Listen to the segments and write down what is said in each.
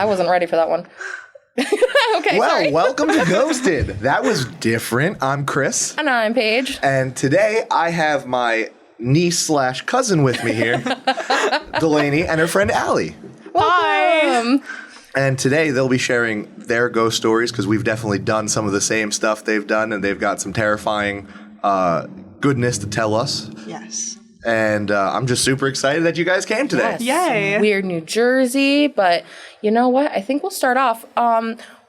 I wasn't ready for that one. Okay, Well, sorry. welcome to Ghosted. That was different. I'm Chris. And I'm Paige. And today I have my niece/cousin with me here, Delaney, and her friend Ali. Welcome. And today they'll be sharing their ghost stories because we've definitely done some of the same stuff they've done, and they've got some terrifying goodness to tell us. Yes. And I'm just super excited that you guys came today. Yes. Yay. Weird New Jersey, but you know what? I think we'll start off.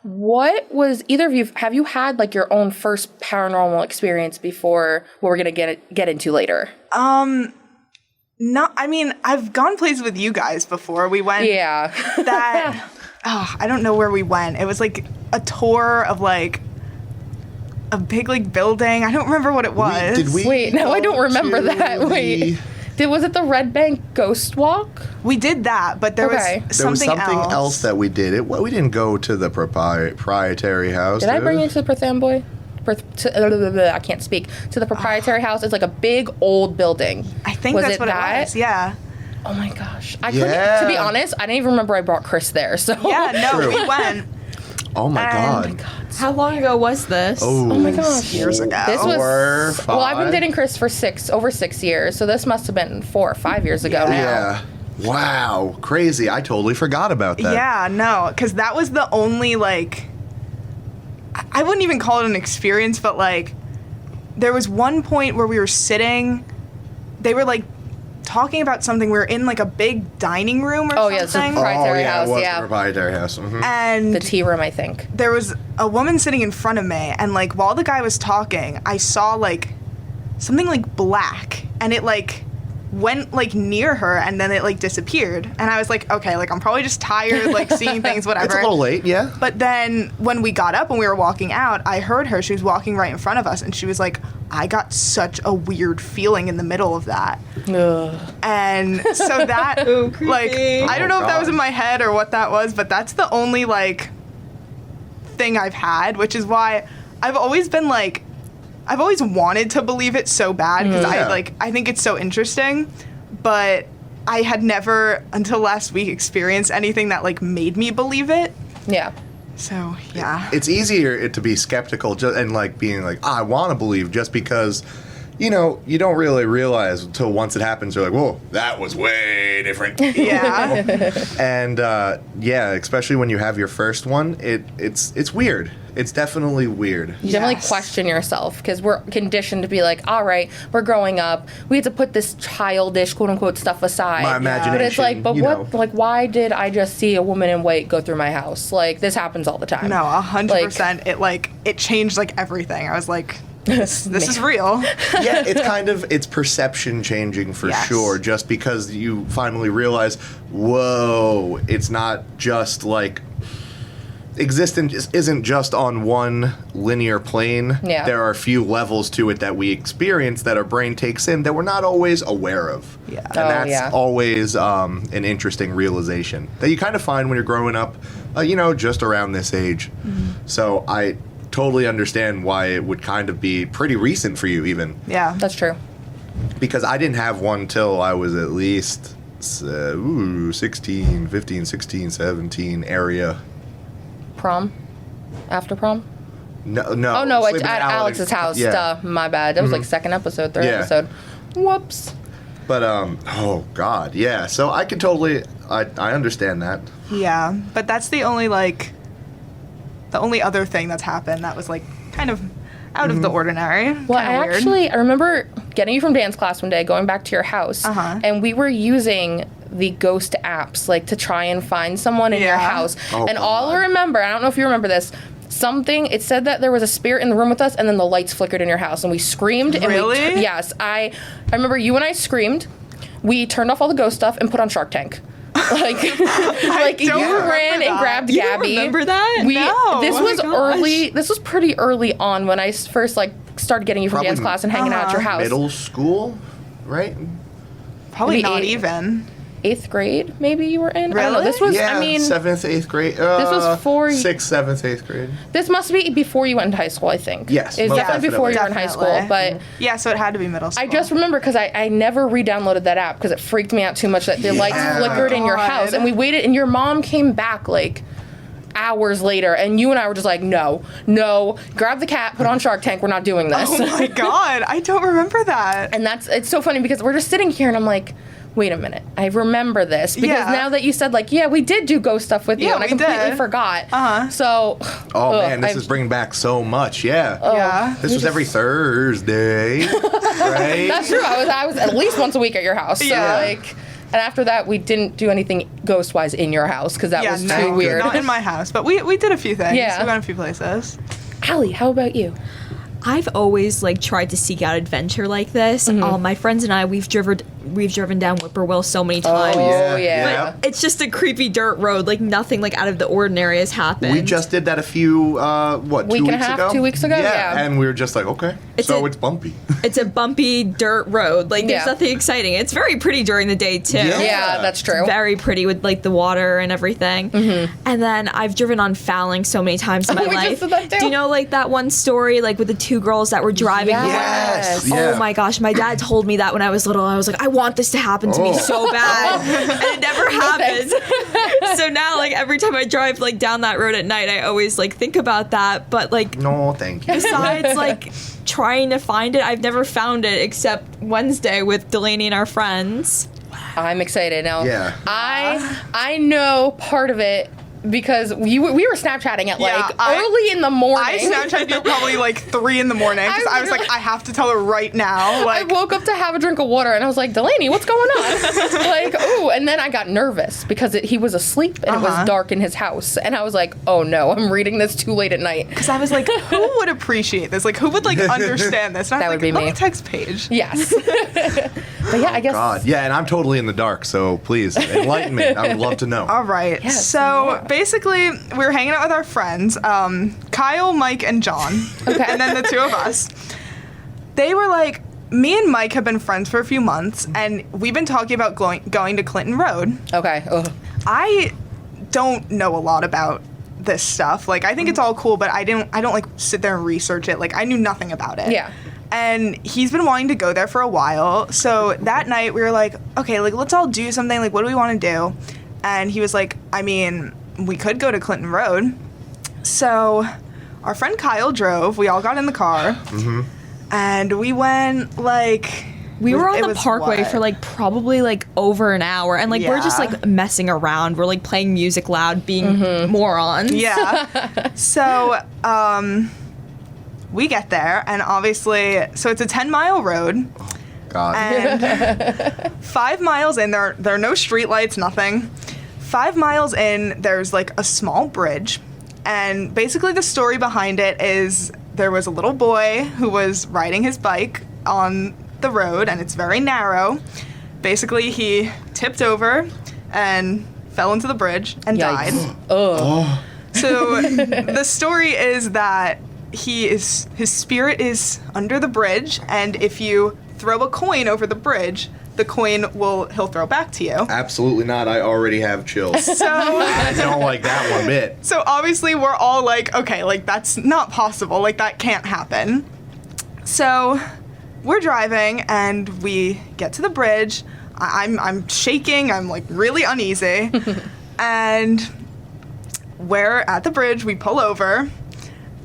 What was either of you? Have you had like your own first paranormal experience before? What we're gonna get into later? No, I mean, I've gone places with you guys before. We went Yeah. that I don't know where we went. It was like a tour of like a big like building. I don't remember what it was. Did we Wait, no, I don't go remember to that. Wait. Was it the Red Bank Ghost Walk? We did that, but there Okay. was There was something something else that we did. We didn't go to the proprietary house. Did I bring you to the Perthamboy? I can't speak. To the proprietary house. It's like a big old building. I think Was that's it what that? it was. Yeah. Oh my gosh. Yeah. To be honest, I didn't even remember I brought Criss there. So Yeah, no, True. we went. Oh my And- god. How long ago was this? Oh Oh my gosh. Years ago. This was 4, 5. well, I've been dating Criss for over 6 years, so this must have been 4 or 5 years ago now. Yeah. Wow. Crazy. I totally forgot about that. Yeah, no, because that was the only like I wouldn't even call it an experience, but like there was one point where we were sitting, they were like talking about something. We were in like a big dining room or Oh, yeah, it's a something. proprietary oh, yeah, house, it was yeah. the proprietary house. Mhm. And The tea room, I think. there was a woman sitting in front of me, and like while the guy was talking, I saw like something like black, and it like went like near her, and then it like disappeared. And I was like, okay, like I'm probably just tired, like seeing things, whatever. It's a little late, yeah. But then when we got up and we were walking out, I heard her. She was walking right in front of us, and she was like, I got such a weird feeling in the middle of that. Ugh. And so that, Ooh, creepy. like, I don't know if that was God. in my head or what that was, but that's the only, like, thing I've had, which is why I've always been, like, I've always wanted to believe it so bad because Yeah. I think it's so interesting, but I had never, until last week, experienced anything that, like, made me believe it. Yeah. So, yeah. It's easier to be skeptical and like being like, I want to believe just because, you know, you don't really realize until once it happens, you're like, whoa, that was way different. Yeah. And yeah, especially when you have your first one, it's weird. It's definitely weird. You definitely Yes. question yourself because we're conditioned to be like, all right, we're growing up. We have to put this childish, quote unquote, stuff aside. My But it's like, imagination, but you what? know. Like, why did I just see a woman in white go through my house? Like, this happens all the time. No, 100%. It changed like everything. I was like, this is real. Yeah, it's perception changing for Yes. sure, just because you finally realize, whoa, it's not just like existence isn't just on one linear plane. Yeah. There are a few levels to it that we experience that our brain takes in that we're not always aware of. Yeah. And Oh, that's yeah. always an interesting realization that you kind of find when you're growing up, you know, just around this age. So I totally understand why it would kind of be pretty recent for you even, Yeah. That's true. because I didn't have one till I was at least 16, 15, 16, 17 area. Prom? After prom? No. Oh, no, it's sleeping at Alex's house. Yeah. Duh, my bad. That was like second episode, third Yeah. episode. Whoops. But oh god, yeah. So I could totally, I understand that. Yeah. But that's the only other thing that's happened that was like kind of out of the ordinary. Well, Kinda weird. I remember getting you from dance class one day, going back to your house, and we were using the ghost apps, like, to try and find someone in your Yeah. house. Oh, and all I God. remember, I don't know if you remember this, it said that there was a spirit in the room with us, and then the lights flickered in your house, and we screamed. And Really? yes, I remember you and I screamed. We turned off all the ghost stuff and put on Shark Tank. Like, you don't remember ran and that. grabbed You don't Gabby. remember that? No. This Oh my was gosh. early. This was pretty early on when I first started getting you from Probably dance class and hanging out at your house. Middle school, right? Probably maybe not 8. even. 8th grade, maybe you were in? I don't know. Really? This was, Yeah, I mean, 7th, 8th grade. this was 6th, 7th, 8th grade. this must be before you went into high school, I think. Yes, It's most definitely before you were in definitely. high school, but Yeah, so it had to be middle school. I just remember because I never re-downloaded that app because it freaked me out too much that the lights Yeah. flickered in your God. house, and we waited, and your mom came back like hours later, and you and I were just like, no, grab the cat, put on Shark Tank, we're not doing this. Oh my God, I don't remember that. And it's so funny because we're just sitting here, and I'm like, wait a minute, I remember this because Yeah. now that you said like, yeah, we did do ghost stuff with you, Yeah, and I we completely did. forgot. Uh-huh. So, Oh ugh, man, this I've- is bringing back so much. Yeah. Yeah. This was every Thursday, right? That's true. I was at least once a week at your house. So Yeah. like, and after that, we didn't do anything ghost wise in your house because that Yeah, was no, too weird. not in my house, but we did a few things. Yeah. We went a few places. Allie, how about you? I've always like tried to seek out adventure like this. My friends and I, we've driven down Whippoorwill so many times. Oh, yeah. But it's just a creepy dirt road. Like nothing like out of the ordinary has happened. We just did that a few, 2 Week and a weeks half, ago? 2 weeks ago? Yeah. And we were just like, okay, It's so a- it's bumpy. It's a bumpy dirt road. Like there's Yeah. nothing exciting. It's very pretty during the day too. Yeah. Yeah, that's true. Very pretty with like the water and everything. And then I've driven on Fowling so many times in my We just life. did that too. Do you know like that one story like with the two girls that were driving? Yes. Yeah. Oh my gosh, my dad told me that when I was little. I was like, I want this to happen to me Oh. so bad. And it never happened. So now like every time I drive like down that road at night, I always like think about that. But like No, thank you. besides like trying to find it, I've never found it except Wednesday with Delaney and our friends. I'm excited now. Yeah. I know part of it because we were Snapchatting at Yeah, like early in the morning. I Snapchatted you probably like 3 in the morning because I was like, I have to tell her right now. I Like, woke up to have a drink of water and I was like, Delaney, what's going on? Like, ooh, and then I got nervous because he was asleep and it was dark in his house. And I was like, oh no, I'm reading this too late at night. because I was like, who would appreciate this? Like, who would like understand this? And I That was would like, be let me. me text Paige. Yes. But yeah, I guess. God, yeah, and I'm totally in the dark, so please enlighten me. I would love to know. All right. Yes, so yeah. basically, we were hanging out with our friends, Kyle, Mike, and John, and then the two of us. They were like, me and Mike have been friends for a few months, and we've been talking about going to Clinton Road. Okay. Ugh. I don't know a lot about this stuff. Like, I think it's all cool, but I don't like sit there and research it. Like, I knew nothing about it. Yeah. And he's been wanting to go there for a while. So that night we were like, okay, like let's all do something. Like, what do we want to do? And he was like, I mean, we could go to Clinton Road. So our friend Kyle drove. We all got in the car. And we went like... We were it on the was parkway what? for like probably like over an hour, and like we're just Yeah. like messing around. We're like playing music loud, being morons. Yeah. So, we get there, and obviously, so it's a 10-mile road, God. and 5 miles in, there are no streetlights, nothing. 5 miles in, there's like a small bridge, and basically the story behind it is there was a little boy who was riding his bike on the road, and it's very narrow. Basically, he tipped over and fell into the bridge and died. Yikes. Ugh. So the story is that his spirit is under the bridge, and if you throw a coin over the bridge, the coin he'll throw back to you. Absolutely not. I already have chills. So I don't like that one bit. so obviously we're all like, okay, like that's not possible. Like that can't happen. So we're driving and we get to the bridge. I'm shaking. I'm like really uneasy. And we're at the bridge. We pull over,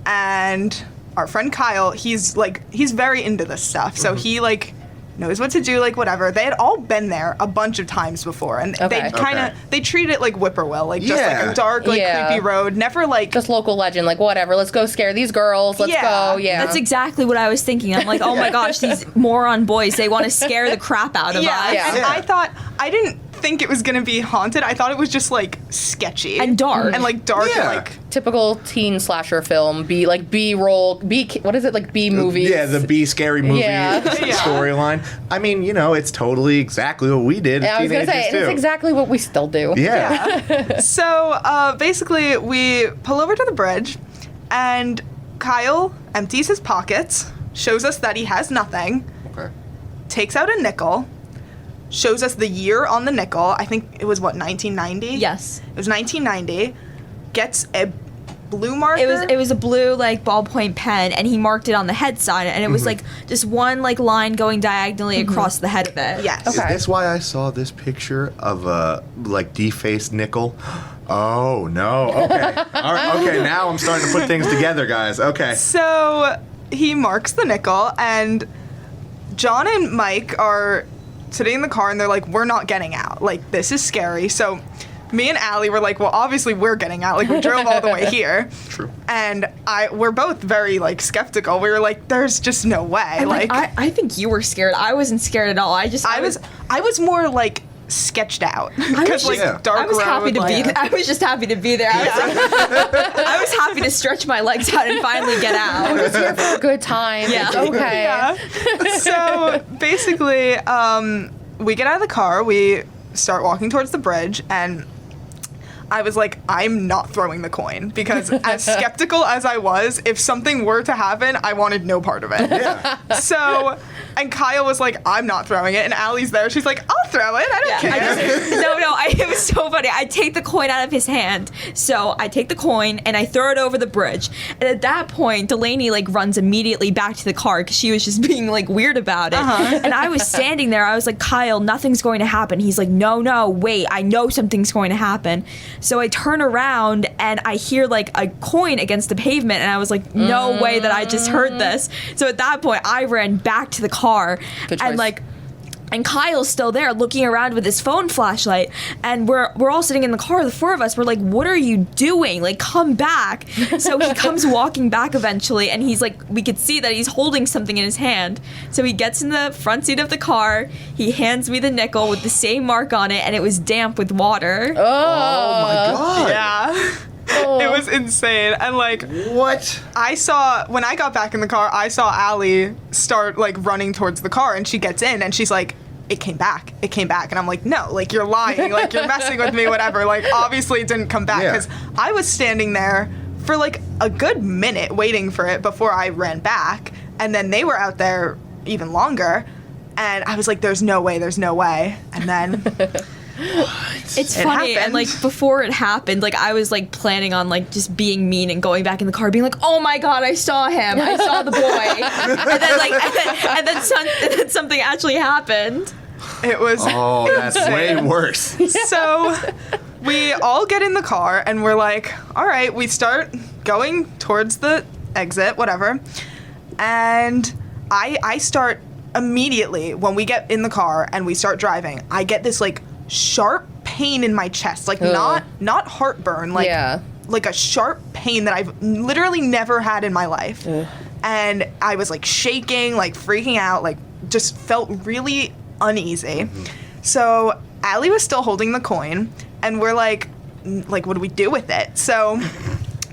and our friend Kyle, he's very into this stuff. So he like knows what to do, like whatever. They had all been there a bunch of times before, and Okay. they kind of Okay. they treat it like Whippoorwill, like just like Yeah. a dark, like Yeah. creepy road. Never like Just local legend, like whatever. Let's go scare these girls. Let's Yeah. go. Yeah. That's exactly what I was thinking. I'm like, oh my gosh, these moron boys, they want to scare the crap out of yeah. us. Yeah. And I thought I didn't think it was gonna be haunted. I thought it was just like sketchy And dark. and like dark Yeah. and like typical teen slasher film. B-roll. What is it, like B movies? Yeah, the B scary movie Yeah. Yeah. storyline. I mean, it's totally exactly what we did as Yeah, I was gonna teenagers say too. it's exactly what we still do. Yeah. So basically, we pull over to the bridge, and Kyle empties his pockets, shows us that he has nothing, Okay. takes out a nickel, shows us the year on the nickel. I think it was, 1990? Yes. It was 1990. Gets a blue marker. It was a blue like ballpoint pen, and he marked it on the head side, and it was like just one like line going diagonally across the head of it. Yes. Is this why I saw this picture of a like defaced nickel? Oh no. Okay. All right. Okay. Now I'm starting to put things together, guys. Okay. So he marks the nickel, and John and Mike are sitting in the car, and they're like, we're not getting out. Like, this is scary. So me and Ali were like, well, obviously we're getting out. Like, we drove all the way here. True. And we're both very, like, skeptical. We were like, there's just no way. And, like, I think you were scared. I wasn't scared at all. I was more, like, sketched out. Because, like, Yeah. dark I was road, happy to like- be. I was just happy to be there. I was happy to stretch my legs out and finally get out. We're just here for a good time. Yeah. It's okay. Yeah. So basically, we get out of the car, we start walking towards the bridge, and I was like, I'm not throwing the coin, because as skeptical as I was, if something were to happen, I wanted no part of it. Yeah. So, and Kyle was like, I'm not throwing it, and Allie's there. She's like, I'll throw it. I don't care. It was so funny. I take the coin out of his hand. So I take the coin and I throw it over the bridge. And at that point, Delaney like runs immediately back to the car because she was just being like weird about it. And I was standing there. I was like, Kyle, nothing's going to happen. He's like, no, wait. I know something's going to happen. So I turn around and I hear like a coin against the pavement. And I was like, no way that I just heard this. So at that point, I ran back to the car. Good choice. And Kyle's still there looking around with his phone flashlight, and we're all sitting in the car, the four of us. We're like, what are you doing? Like, come back. So he comes walking back eventually, and he's like, we could see that he's holding something in his hand. So he gets in the front seat of the car, he hands me the nickel with the same mark on it, and it was damp with water. Oh my god. Yeah. It was insane. And like, What? when I got back in the car, I saw Allie start like running towards the car, and she gets in and she's like, it came back. And I'm like, no, like, you're lying. Like, you're messing with me, whatever. Like, obviously it didn't come back, Yeah. because I was standing there for like a good minute waiting for it before I ran back. And then they were out there even longer. And I was like, there's no way. And then It's It funny, happened. and like before it happened, like I was like planning on like just being mean and going back in the car, being like, "Oh my god, I saw him! I saw the boy!" and then something actually happened. it was. Oh, that's way worse. So we all get in the car and we're like, all right, we start going towards the exit, whatever. And I start immediately when we get in the car and we start driving, I get this like sharp pain in my chest, like not heartburn, like Yeah. like a sharp pain that I've literally never had in my life. And I was like shaking, like freaking out, like just felt really uneasy. So Allie was still holding the coin, and we're like, what do we do with it? So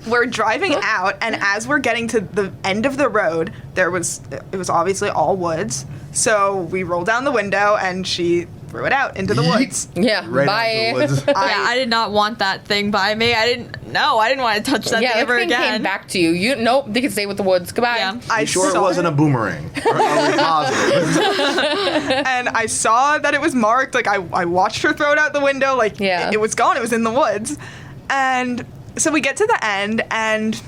we're driving out, and as we're getting to the end of the road, it was obviously all woods. So we roll down the window, and she threw it out into the woods. Yeah. Right Bye. out the woods. I did not want that thing by me. I didn't want to touch that Yeah, thing that ever thing again. came back to you. Nope, they can stay with the woods. Goodbye. Yeah. I Sure, it saw wasn't a boomerang. Are we positive? and I saw that it was marked. Like, I watched her throw it out the window. Like, Yeah. it was gone. It was in the woods. And so we get to the end, and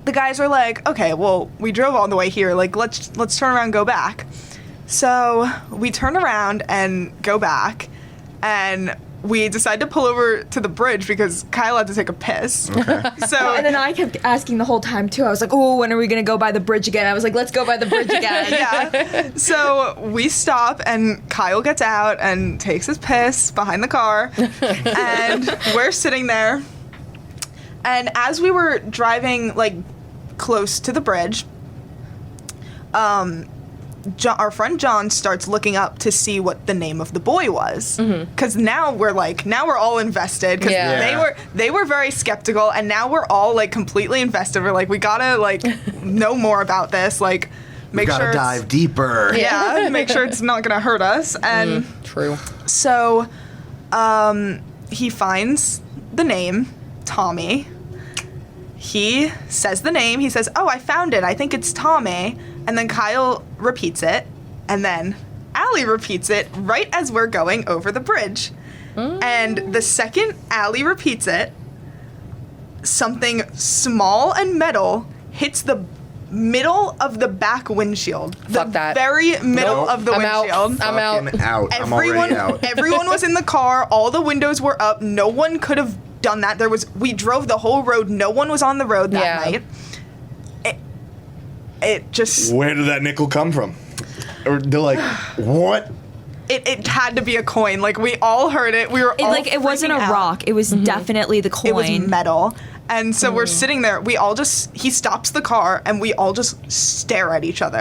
the guys are like, okay, well, we drove all the way here. Like, let's turn around and go back. So we turn around and go back, and we decide to pull over to the bridge because Kyle had to take a piss. So And then I kept asking the whole time too. I was like, "Oh, when are we gonna go by the bridge again?" I was like, "Let's go by the bridge again." yeah. So we stop, and Kyle gets out and takes his piss behind the car, and we're sitting there. And as we were driving like close to the bridge, our friend John starts looking up to see what the name of the boy was, because now we're all invested, because Yeah. they were very skeptical, and now we're all like completely invested. We're like, we gotta like know more about this, like make Gotta sure it's- dive deeper. yeah, make sure it's not gonna hurt us. And True. so he finds the name Tommy. He says the name. He says, "Oh, I found it. I think it's Tommy." And then Kyle repeats it. And then Ali repeats it right as we're going over the bridge. And the second Ali repeats it, something small and metal hits the middle of the back windshield. Fuck the that. very middle Nope. of the I'm out. windshield. I'm out. Fucking out. I'm already out. Everyone was in the car. All the windows were up. No one could have done that. We drove the whole road. No one was on the road that night. It just. Where did that nickel come from? Or they're like, what? It had to be a coin. Like, we all heard it. We were all It wasn't a freaking out. rock. It was definitely the coin. It was metal. And so we're sitting there. He stops the car, and we all just stare at each other.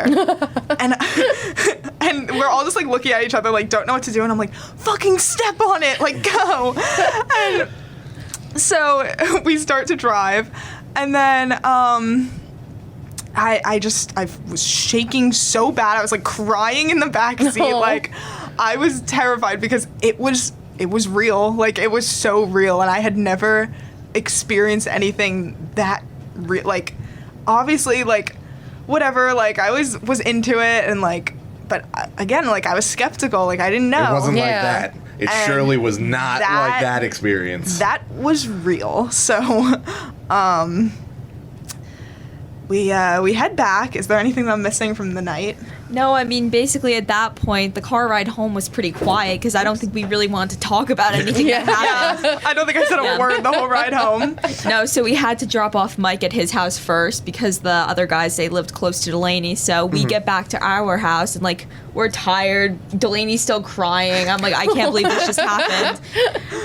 and we're all just, like, looking at each other, like, don't know what to do. And I'm like, fucking step on it. Like, go. And so we start to drive. And then I was shaking so bad. I was, like, crying in the back seat. No. Like, I was terrified because it was real. Like, it was so real. And I had never experienced anything that real. Like, obviously, like, whatever. Like, I was into it. And, like, but again, like, I was skeptical. Like, I didn't know. It wasn't like Yeah. that. It And surely was not like that experience. That was real. So, we head back. Is there anything I'm missing from the night? No, I mean, basically at that point, the car ride home was pretty quiet because I don't think we really wanted to talk about anything that happened. I don't think I said a Yeah. word the whole ride home. No, so we had to drop off Mike at his house first because the other guys, they lived close to Delaney. So we get back to our house and, like, we're tired. Delaney's still crying. I'm like, I can't believe this just happened.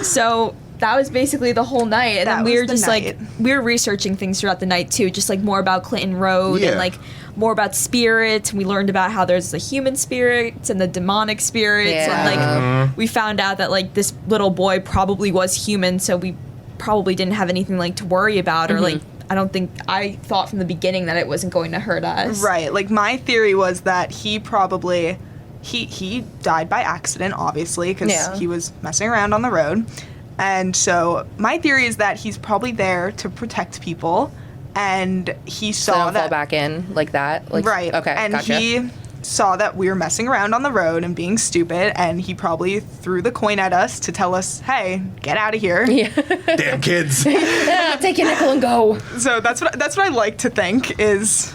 So that was basically the whole night. And That then we was were the just, night. like, we were researching things throughout the night, too, just, like, more about Clinton Road Yeah. and, like, more about spirits. We learned about how there's the human spirits and the demonic spirits. Yeah. And, like, we found out that, like, this little boy probably was human, so we probably didn't have anything, like, to worry about. Or, like, I thought from the beginning that it wasn't going to hurt us. Right. Like, my theory was that he probably he died by accident, obviously, because Yeah. he was messing around on the road. And so my theory is that he's probably there to protect people, and he So saw don't that fall back in like that. Like, right. Okay. And gotcha. he saw that we were messing around on the road and being stupid, and he probably threw the coin at us to tell us, "Hey, get out of here." Yeah. Damn kids. Yeah, take your nickel and go. So that's what I like to think is.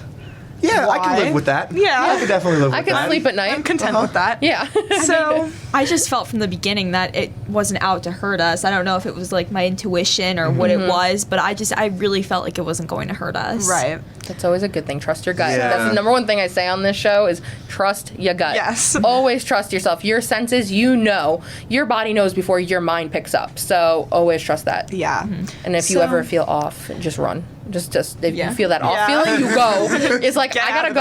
Yeah, I can Why? live with that. Yeah. I can definitely live with I can that. sleep at night. I'm content with that. Yeah. So I just felt from the beginning that it wasn't out to hurt us. I don't know if it was, like, my intuition or what it was, but I really felt like it wasn't going to hurt us. right. That's always a good thing. Trust your gut. Yeah. That's the number one thing I say on this show is trust your gut. Yes. Always trust yourself. Your senses, you know. Your body knows before your mind picks up. So always trust that. Yeah. And if you So- ever feel off, just run. Just if Yeah. you feel that off Yeah. feeling, you go. It's like, Get I out gotta of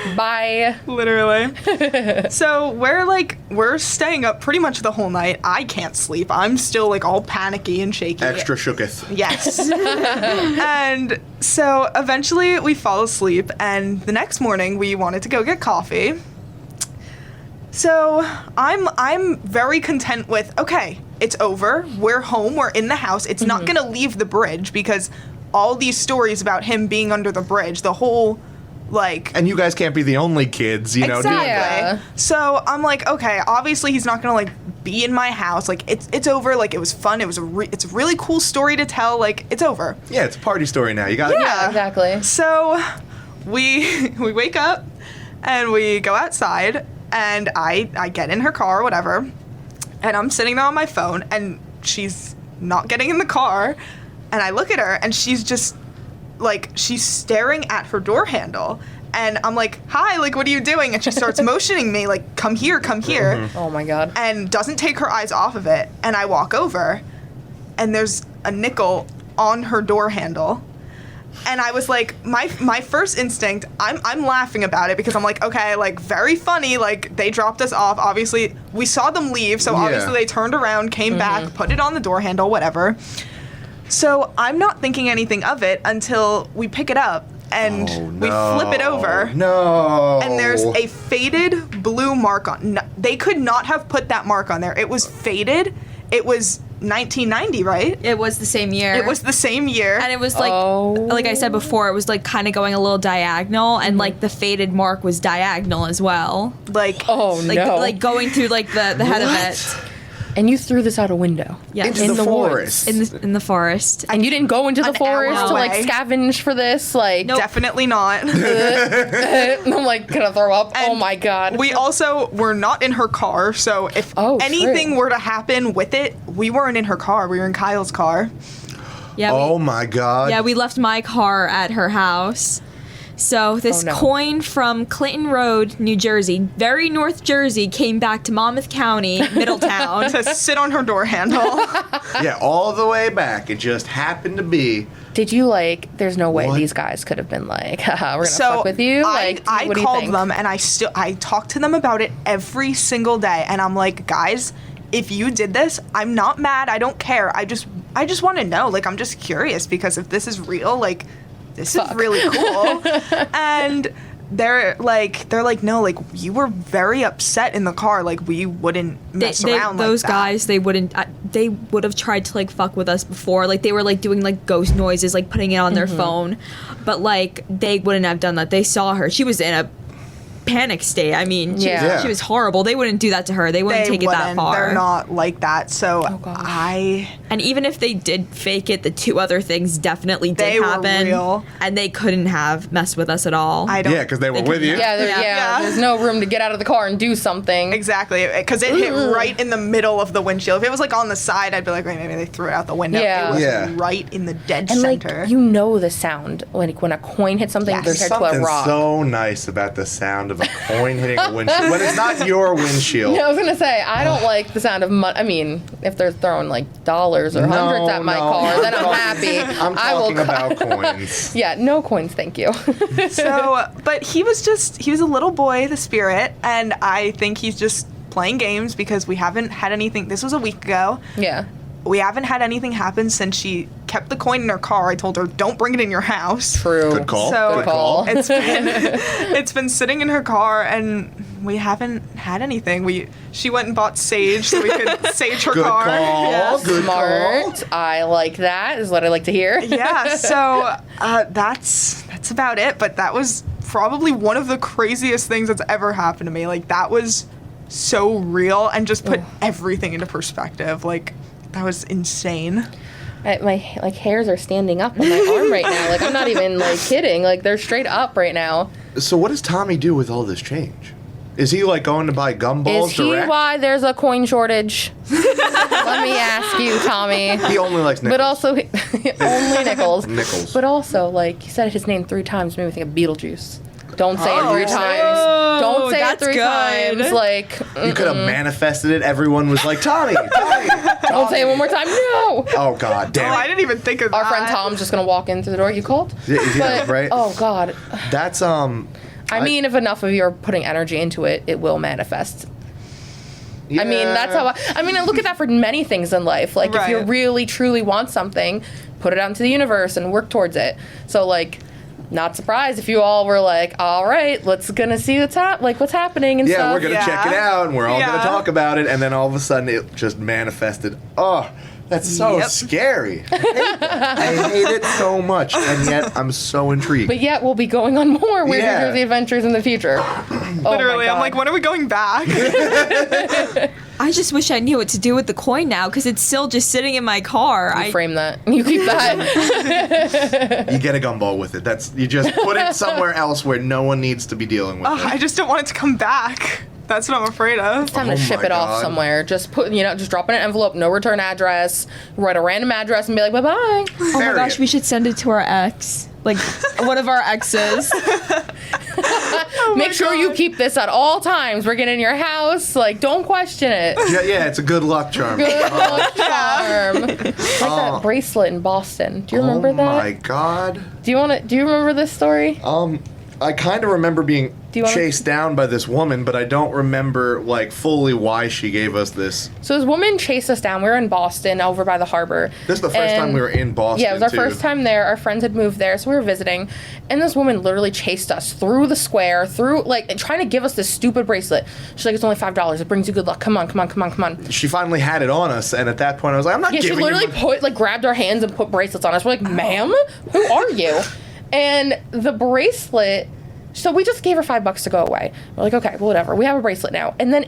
go. Bye. Literally. So we're staying up pretty much the whole night. I can't sleep. I'm still, like, all panicky and shaky. Extra shooketh. Yes. And so eventually we fall asleep, and the next morning we wanted to go get coffee. So I'm very content with, okay, it's over. We're home. We're in the house. It's not going to leave the bridge because all these stories about him being under the bridge, the whole, like... And you guys can't be the only kids, you know, doing Exactly. that. Yeah. So I'm like, okay, obviously he's not gonna, like, be in my house. Like, it's over. Like, it was fun. It was it's a really cool story to tell. Like, it's over. Yeah, it's a party story now. You got Yeah, exactly. So we wake up and we go outside, and I get in her car or whatever, and I'm sitting there on my phone, and she's not getting in the car, and I look at her, and she's just, like, she's staring at her door handle. And I'm like, hi, like, what are you doing? And she starts motioning me, like, come here, come here. Oh my god. And doesn't take her eyes off of it. And I walk over, and there's a nickel on her door handle. And I was like, my first instinct, I'm laughing about it because I'm like, okay, like, very funny. Like, they dropped us off. Obviously, we saw them leave. So Yeah. obviously they turned around, came back, put it on the door handle, whatever. So I'm not thinking anything of it until we pick it up and we flip it over. No. And there's a faded blue mark on. No, they could not have put that mark on there. It was faded. It was 1990, right? It was the same year. It was the same year. And it was like, like I said before, it was like kind of going a little diagonal, and like the faded mark was diagonal as well. like, Oh Like, no! like going through like the head of it. And you threw this out a window. Yeah. Into in the the forest. In the forest. And you didn't go into the An forest hour to like away. scavenge for this, like. Nope. definitely not. I'm like gonna throw up. Oh And my god. We also were not in her car, so if Oh, anything true. were to happen with it, we weren't in her car. We were in Kyle's car. Yeah. Oh my god. Yeah, we left my car at her house. So this Oh, no. coin from Clinton Road, New Jersey, very North Jersey, came back to Monmouth County, Middletown. To sit on her door handle. Yeah, all the way back. It just happened to be. Did you like? There's no way What? these guys could have been like, haha, we're gonna So fuck with you. I Like, what do you called think? them and I talked to them about it every single day, and I'm like, guys, if you did this, I'm not mad. I don't care. I just want to know. Like, I'm just curious, because if this is real, like, this is Fuck. really cool. And they're like, no, like, you were very upset in the car. Like, we wouldn't mess around those like that. guys, they wouldn't. They would have tried to like fuck with us before. Like they were like doing like ghost noises, like putting it on their phone, but like they wouldn't have done that. They saw her. She was in a panic state. I mean, Yeah. Yeah. she was horrible. They wouldn't do that to her. They wouldn't They take it that wouldn't. far. They're not like that. So gosh. And even if they did fake it, the two other things definitely did They were happen. real. And they couldn't have messed with us at all. I don't. Yeah, because they were with you. Yeah, Yeah. there's no room to get out of the car and do something. Exactly, because it hit right in the middle of the windshield. If it was like on the side, I'd be like, wait, maybe they threw it out the window. Yeah. It was Yeah. right in the dead And like center. you know the sound like when a coin hits something Yes. compared to a Something rock. so nice about the sound of a coin hitting a windshield. When it's not your windshield. Yeah, I was gonna say I don't like the sound of money. I mean, if they're throwing like dollars or hundreds at my no. car, then I'm talking- happy. I'm I will talking about coins. Yeah, no coins, thank you. So, but he was a little boy, the spirit, and I think he's just playing games because we haven't had anything. This was a week ago. Yeah. We haven't had anything happen since she kept the coin in her car. I told her, don't bring it in your house. True. Good call. So Good call. it's been sitting in her car, and we haven't had anything. She went and bought sage so we could sage her Good car. call. Yes. Good Smart. I like that. Is what I like to hear. Yeah, so that's about it. But that was probably one of the craziest things that's ever happened to me. Like, that was so real and just put everything into perspective. Like, that was insane. My like hairs are standing up on my arm right now. Like I'm not even like kidding. Like they're straight up right now. So what does Tommy do with all this change? Is he like going to buy gumballs Is he direct? why there's a coin shortage? Let me ask you, Tommy. He only likes nickels. But also, only nickels. Nickels. But also, like, you said his name 3 times, made me think of Beetlejuice. Don't say Oh, it 3 times. Don't say it that's 3 good. times. Like, You could have manifested it. Everyone was like, Tommy, Tommy. don't say it one more time. No. Oh, God damn Oh, I it. didn't even think of that. Our friend Tom's just gonna walk in through the door. You called? Yeah, But, right? Oh God. That's, I mean, if enough of you are putting energy into it, it will manifest. I mean, that's how I mean, I look at that for many things in life. Like, if you Right. really, truly want something, put it out into the universe and work towards it. So, like, not surprised if you all were like, all right, let's gonna see what's happening and Yeah, stuff. we're going to check it Yeah. out, and we're all going Yeah. to talk about it, and then all of a sudden it just manifested. Oh, that's so Yep. scary. I hate that. I hate it so much, and yet I'm so intrigued. But yet, we'll be going on more Weird New Yeah. Jersey adventures in the future. Literally, I'm like, when are we going back? I just wish I knew what to do with the coin now because it's still just sitting in my car. You frame that. You keep that. You get a gumball with it. You just put it somewhere else where no one needs to be dealing with Ugh, it. I just don't want it to come back. That's what I'm afraid of. Time Oh to ship my it off God. somewhere. Just just drop in an envelope, no return address, write a random address, and be like, bye bye. Oh my gosh, we should send it to our ex. Like one of our exes. Make sure you keep this at all times. Bring it in your house. Like, don't question it. Yeah, it's a good luck charm. Good luck charm. Like that bracelet in Boston. Do you remember oh that? my God. Do you remember this story? I kind of remember being Do you wanna- chased down by this woman, but I don't remember like fully why she gave us this. So this woman chased us down. We were in Boston, over by the harbor. This is the first time we were in Boston. Yeah, it was our too. first time there. Our friends had moved there, so we were visiting. And this woman literally chased us through the square, through like and trying to give us this stupid bracelet. She's like, "It's only $5. It brings you good luck. Come on, come on, come on, come on." She finally had it on us, and at that point, I was like, "I'm not Yeah, she giving literally you." grabbed our hands and put bracelets on us. We're like, "Ma'am, who are you?" And the bracelet. So we just gave her $5 to go away. We're like, okay, well, whatever. We have a bracelet now. And then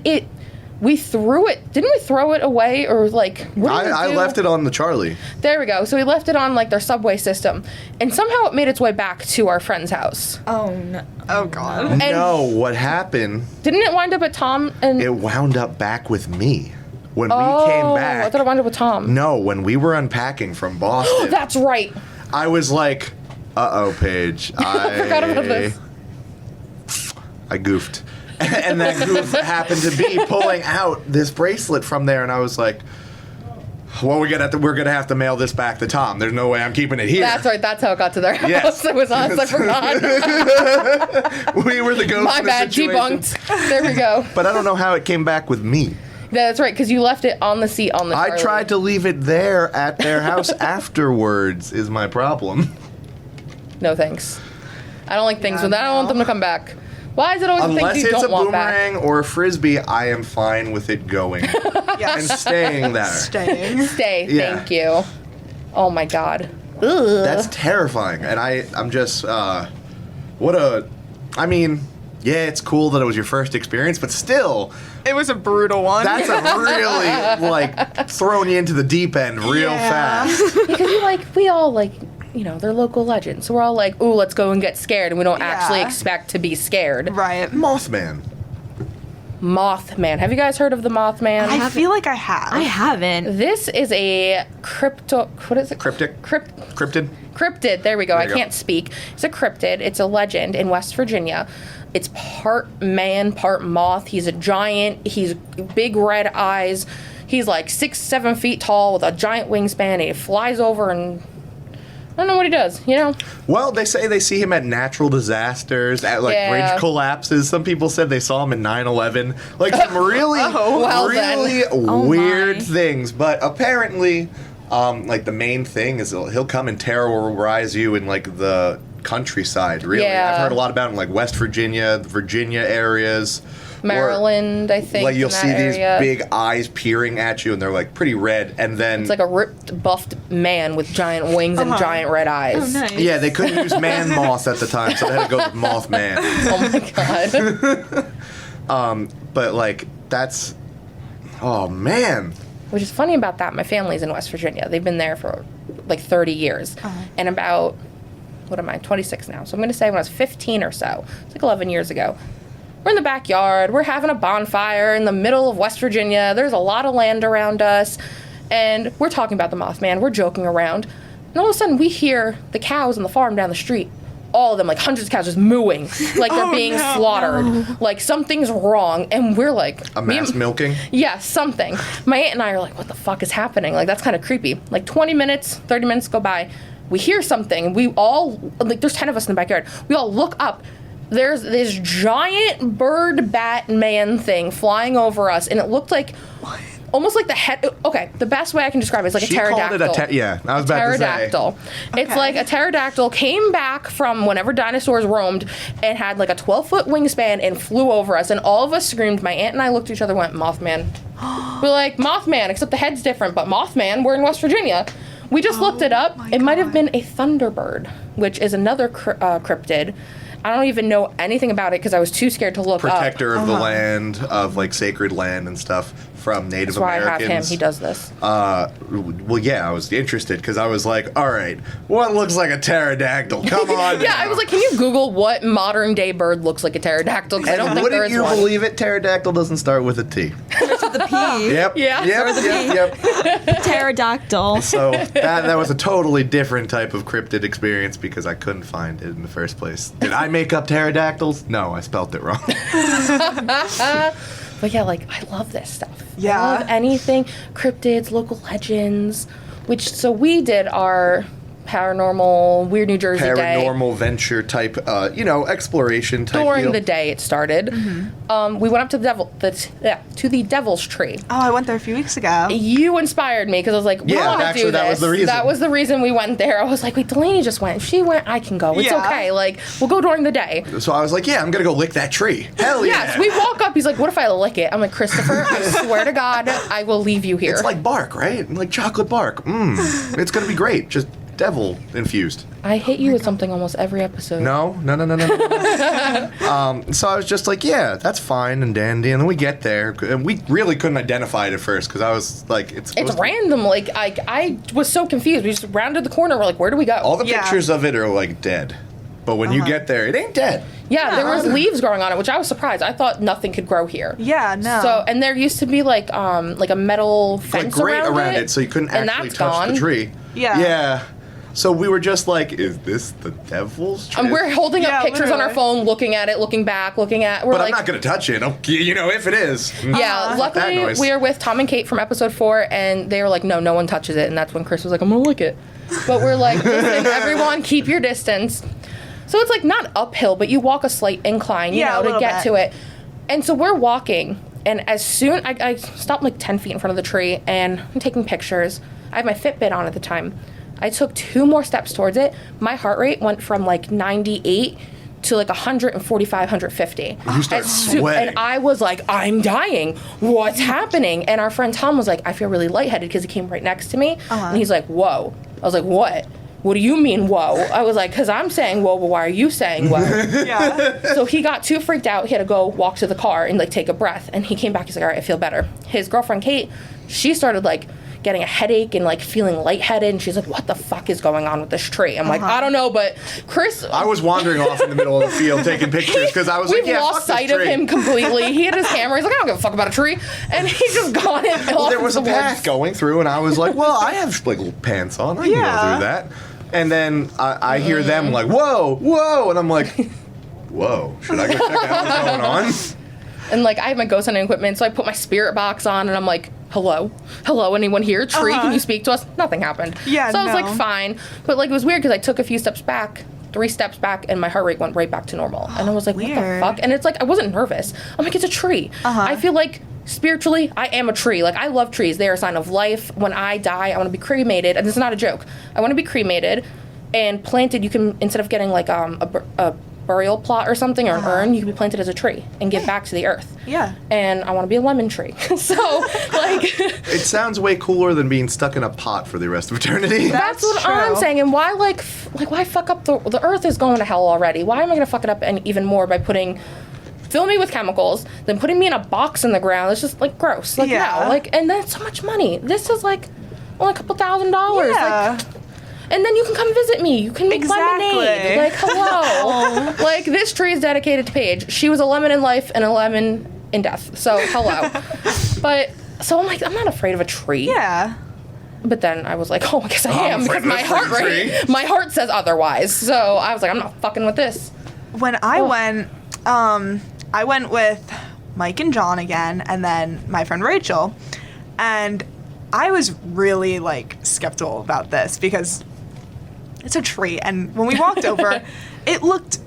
we threw it. Didn't we throw it away or like? What did we I do? left it on the Charlie. There we go. So we left it on like their subway system, and somehow it made its way back to our friend's house. Oh no. Oh God. And No, what happened? didn't it wind up at Tom and? It wound up back with me when we came I back. thought it wound up with Tom. No, when we were unpacking from Boston, That's right. I was like, "Uh-oh, Paige, I forgot about this. I goofed." And that goof happened to be pulling out this bracelet from there, and I was like, "Well, we're gonna have to mail this back to Tom. There's no way I'm keeping it here." That's right. That's how it got to their house. Yes. It was us. I forgot. We were the ghost. My in the bad. situation. Debunked. There we go. But I don't know how it came back with me. That's right, because you left it on the seat on the I Charlie. tried to leave it there at their house afterwards. Is my problem. No thanks. I don't like things Yeah, with that. I don't want no. them to come back. Why is it always the Unless things you it's a don't want back? boomerang or a frisbee, I am fine with it going and Yes. staying there. Staying. Stay. Yeah. Thank you. Oh my God. Ugh. That's terrifying. And I'm just, I mean, yeah, it's cool that it was your first experience, but still, It was a brutal one. that's a really, like, throwing you into the deep end real Yeah. fast. Because we all like, they're local legends. So we're all like, ooh, let's go and get scared. And we don't actually Yeah. expect to be scared. Right. Mothman. Mothman. Have you guys heard of the Mothman? I feel like I have. I haven't. This is a what is it? Cryptic? Cryptid? Cryptid. There we go. There I you go. can't speak. It's a cryptid. It's a legend in West Virginia. It's part man, part moth. He's a giant. He's big red eyes. He's like 6-7 feet tall with a giant wingspan. He flies over and I don't know what he does, Well, they say they see him at natural disasters, at like Yeah. bridge collapses. Some people said they saw him at 9/11. Like some really, well then. really Oh weird my. things. But apparently, like the main thing is he'll come and terrorize you in like the countryside. Really, Yeah. I've heard a lot about him, like West Virginia, the Virginia areas. Maryland, I think. Like you'll in that see area. these big eyes peering at you, and they're like pretty red. And then It's like a ripped, buffed man with giant wings and giant red eyes. Oh, nice. yeah, they couldn't use man moth at the time, so they had to go with Mothman. Oh my God. But like that's, oh man, Which is funny about that. My family's in West Virginia. They've been there for like 30 years. And about, 26 now. So I'm going to say when I was 15 or so. It's like 11 years ago. We're in the backyard. We're having a bonfire in the middle of West Virginia. There's a lot of land around us. And we're talking about the Mothman. We're joking around. And all of a sudden we hear the cows on the farm down the street. All of them, like hundreds of cows just mooing. Like they're being slaughtered. Like something's wrong. And we're like... a mass milking. Yeah, something. My aunt and I are like, what the fuck is happening? Like, that's kind of creepy. Like, 20 minutes, 30 minutes go by. We hear something. We all, like, there's 10 of us in the backyard. We all look up. There's this giant bird bat man thing flying over us. And it looked like, almost like the head. Okay, the best way I can describe it is like She a pterodactyl. called it yeah, I was about to say. Pterodactyl. It's like a pterodactyl came back from whenever dinosaurs roamed and had like a 12-foot wingspan and flew over us. And all of us screamed. My aunt and I looked at each other and went, Mothman. We're like, Mothman, except the head's different. But Mothman, we're in West Virginia. We just looked it up. my It might have God. been a thunderbird, which is another cryptid. I don't even know anything about it because I was too scared to look Protector up. of the land, of like sacred land and stuff from Native That's why I have Americans. him. He does this. Well, yeah, I was interested because I was like, all right, what looks like a pterodactyl? Come on. Yeah, now. I was like, can you Google what modern day bird looks like a pterodactyl? Because I don't And think there wouldn't is you one. believe it? Pterodactyl doesn't start with a T. The P. Yep. Yeah. Yep. Pterodactyl. So that was a totally different type of cryptid experience because I couldn't find it in the first place. Did I make up pterodactyls? No, I spelt it wrong. But yeah, like, I love this stuff. Yeah. I love anything, cryptids, local legends, so we did our paranormal, weird New Jersey day. Paranormal venture type, exploration type During deal. the day it started. We went up to the Devil's Tree. Oh, I went there a few weeks ago. You inspired me because I was like, we Yeah, want to actually, do this. that was the reason. That was the reason we went there. I was like, wait, Delaney just went. If she went, I can go. It's Yeah. okay. Like, we'll go during the day. So I was like, yeah, I'm going to go lick that tree. Hell yeah. Yes, we walk up. He's like, what if I lick it? I'm like, Christopher, I swear to God, I will leave you here. It's like bark, right? Like chocolate bark. It's going to be great. Just devil infused. I hit you with something almost every episode. No. So I was just like, yeah, that's fine and dandy. And then we get there, and we really couldn't identify it at first because I was like, it's random. Like, I was so confused. We just rounded the corner. We're like, where do we go? all the Yeah. pictures of it are like dead. But when you get there, it ain't dead. Yeah, there was leaves growing on it, which I was surprised. I thought nothing could grow here. Yeah, no. So, and there used to be like a metal Like fence grate around it, so you couldn't and actually that's touch gone. the tree. Yeah. Yeah. So we were just like, is this the devil's tree? And we're holding up Yeah, pictures on our literally. phone, looking at it, looking back, looking at. We're But like, I'm not going to touch it. If it is. yeah. That Luckily, noise. we were with Tom and Kate from episode 4, and they were like, no one touches it. And that's when Chris was like, I'm gonna lick it. But we're like, listen, everyone, keep your distance. So it's like not uphill, but you walk a slight incline, you Yeah, know, a to little get bit. to it. And so we're walking, and as soon I stopped like 10 feet in front of the tree, and I'm taking pictures. I had my Fitbit on at the time. I took 2 more steps towards it. My heart rate went from like 98 to like 145, 150. You start sweating. And I was like, I'm dying. What's happening? And our friend Tom was like, I feel really lightheaded because he came right next to me. And he's like, whoa. I was like, what? What do you mean, whoa? I was like, because I'm saying whoa, but why are you saying whoa? Yeah. So he got too freaked out. He had to go walk to the car and like take a breath. And he came back. He's like, all right, I feel better. His girlfriend, Kate, she started like getting a headache and like feeling lightheaded. And she's like, what the fuck is going on with this tree? I'm like, I don't know, but Chris. I was wandering off in the middle of the field taking pictures because I was We've like, yeah, lost fuck this sight of tree. him completely. He had his camera. He's like, I don't give a fuck about a tree. And he's just gone and Well, there was a path going through, and I was like, well, I have like pants on. I can go Yeah. through that. And then I hear them like, whoa, and I'm like, whoa, should I go check out what's going on? And like I have my ghost hunting equipment, so I put my spirit box on and I'm like, hello, anyone here? Tree, can you speak to us? Nothing happened. Yeah, So I was no. like, fine. But like it was weird because I took a few steps back, 3 steps back, and my heart rate went right back to normal. And I was like, what the Weird. fuck? And it's like I wasn't nervous. I'm like, it's a tree. I feel like spiritually, I am a tree. Like I love trees. They are a sign of life. When I die, I want to be cremated, and this is not a joke. I want to be cremated and planted. You can, instead of getting like a burial plot or something or an urn, you can be planted as a tree and give back to the earth. Yeah. And I want to be a lemon tree. So like It sounds way cooler than being stuck in a pot for the rest of eternity. that's what true. I'm saying. And why why fuck up the earth is going to hell already? Why am I going to fuck it up even more by fill me with chemicals, then putting me in a box in the ground? It's just like gross. Like Yeah. no. Like, and that's so much money. This is like only a couple $1,000s. Yeah. Like, and then you can come visit me. You can make Exactly. lemonade. Like, hello. Like, this tree is dedicated to Paige. She was a lemon in life and a lemon in death. So, hello. But, so I'm like, I'm not afraid of a tree. Yeah. But then I was like, oh, I guess I I'm am afraid because of my this heart freaking rate, tree. my heart says otherwise. So I was like, I'm not fucking with this. When I went with Mike and John again, and then my friend Rachel, and I was really like skeptical about this because it's a tree, and when we walked over, it looked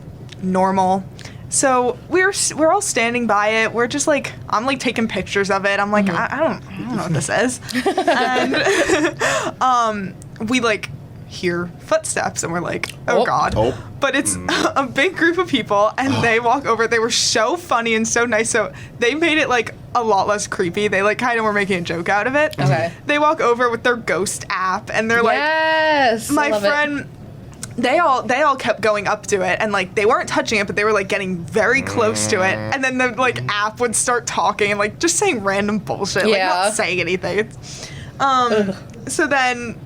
normal. So we're all standing by it. We're just like, I'm like taking pictures of it. I'm like, I don't know what this is. And we like hear footsteps, and we're like, oh God. Oh. But it's a big group of people, and they walk over. They were so funny and so nice. So they made it like a lot less creepy. They like kind of were making a joke out of it. Okay. They walk over with their ghost app, and they're like, Yes. I my love it. friend. They all kept going up to it, and like they weren't touching it, but they were like getting very close to it. And then the like app would start talking and like just saying random bullshit, like Yeah. not saying anything. So then,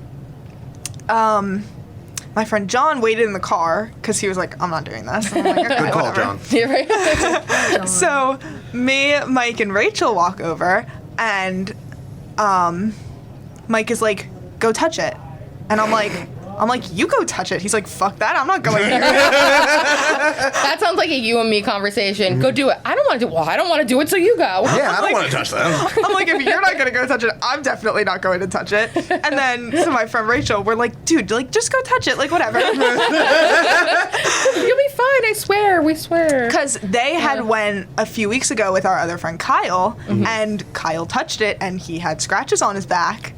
my friend John waited in the car because he was like, I'm not doing this. And I'm like, okay, Good call, whatever. John. Yeah, right? So me, Mike, and Rachel walk over, and Mike is like, go touch it. And I'm like, I'm like, you go touch it. He's like, fuck that, I'm not going here. That sounds like a you and me conversation. Go do it. I don't want to do it. Well, I don't want to do it, so you go. Yeah, I don't want to touch that. I'm like, if you're not going to go touch it, I'm definitely not going to touch it. And then, so my friend Rachel, we're like, dude, like, just go touch it, like, whatever. You'll be fine, I swear. We swear. Because they had went a few weeks ago with our other friend Kyle, and Kyle touched it, and he had scratches on his back.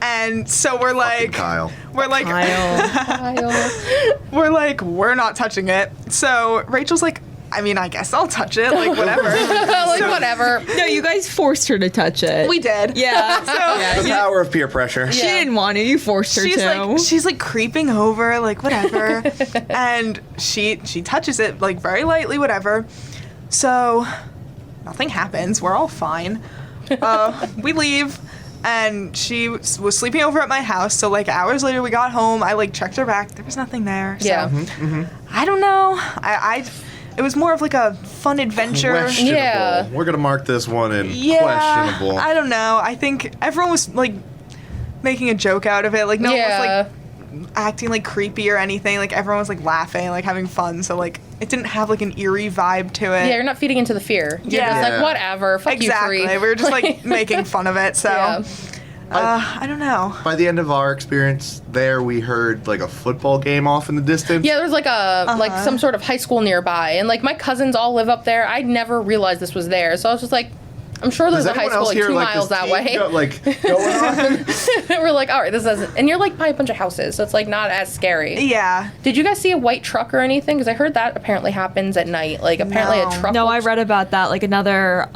And so we're like, Kyle. we're like, Kyle. we're like, we're not touching it. So Rachel's like, I mean, I guess I'll touch it, like, whatever. Like, whatever. No, you guys forced her to touch it. We did. Yeah. So The power of peer pressure. She didn't want to. You forced her to. she's like creeping over, like, whatever. And she touches it, like, very lightly, whatever. So nothing happens. We're all fine. We leave. And she was sleeping over at my house. So, like, hours later, we got home. I, like, checked her back. There was nothing there. So, Yeah. I don't know. It was more of, like, a fun adventure. Questionable. Yeah. We're going to mark this one in Yeah. questionable. I don't know. I think everyone was, like, making a joke out of it. Like, no one was, like, acting, like, creepy or anything. Like, everyone was, like, laughing, like, having fun. So, like, it didn't have, like, an eerie vibe to it. Yeah, you're not feeding into the fear. You're Yeah. just Yeah. like, whatever. Fuck Exactly. you, free. We were just, like, making fun of it. So, Yeah. I don't know. By the end of our experience there, we heard like a football game off in the distance. Yeah, there's like like some sort of high school nearby, and like my cousins all live up there. I never realized this was there, so I was just like, I'm sure there's Does a high anyone school else like hear 2 like miles this that team way. going on? We're like, all right, this doesn't, and you're like by a bunch of houses, so it's like not as scary. Yeah. Did you guys see a white truck or anything? Because I heard that apparently happens at night. Like apparently No. a truck. No, will- I read about that, like another